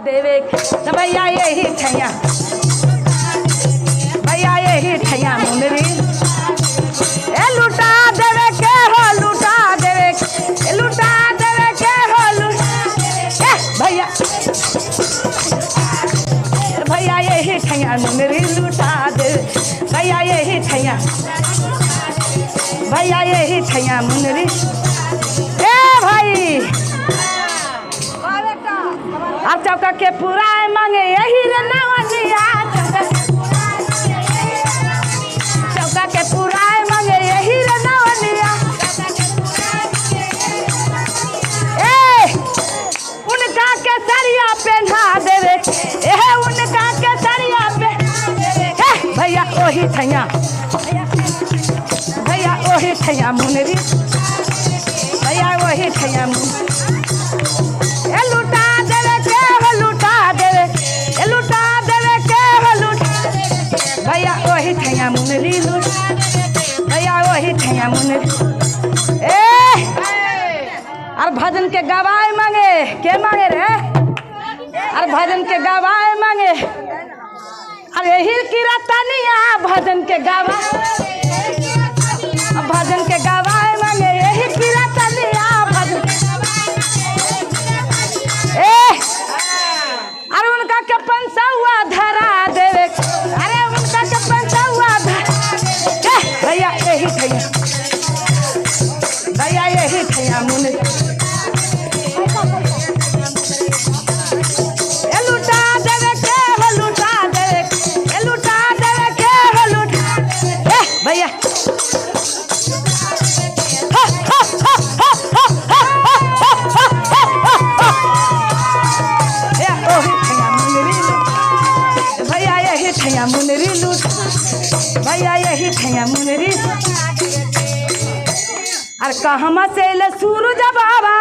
देवे भैया यही ठैया, भैया यही ठैया मुंदरी ए लुटा देवे के हो, लुटा देवे लुटा देवे के हो भैया, भैया यही ठैया मुंदरी लुटा दे, भैया यही ठैया, भैया यही ठैया मुंदरी ए भाई अब चौका के पुराए मांगे यही रे नवनिया, चौका के पुराए मांगे यही रे नवनिया ए उनका के सरिया पहना देवे ए उनका के सरिया पे भैया ओही ठैया, भैया ओही ठैया मुनरी, भैया ओही ठैया ए लुटा देवे के हो, लुटा देवे ए लुटा देवे के हो लुटा भैया ओही ठैया मुनरी लुट, भैया ओही ठैया मुनरी ए और भजन के गवाए मांगे के मांगे रे, और भजन के गवाए मांगे अरे ही की रतनिया भजन के गवा, भजन के गवाए मांगे यही की रतनिया भजन अरे उनका के पंसौआ धरा देवे, अरे उनका के पंसौआ धरा भैया यही ठैया, भैया यही ठैया मुन ए लुटा देवे के हो, लुटा देवे ए लुटा देवे के हो लुटा भैया भैया यही ठैया मुनरी लूट, भैया यही ठैया मुनरी और कहमा से सूरज बाबा।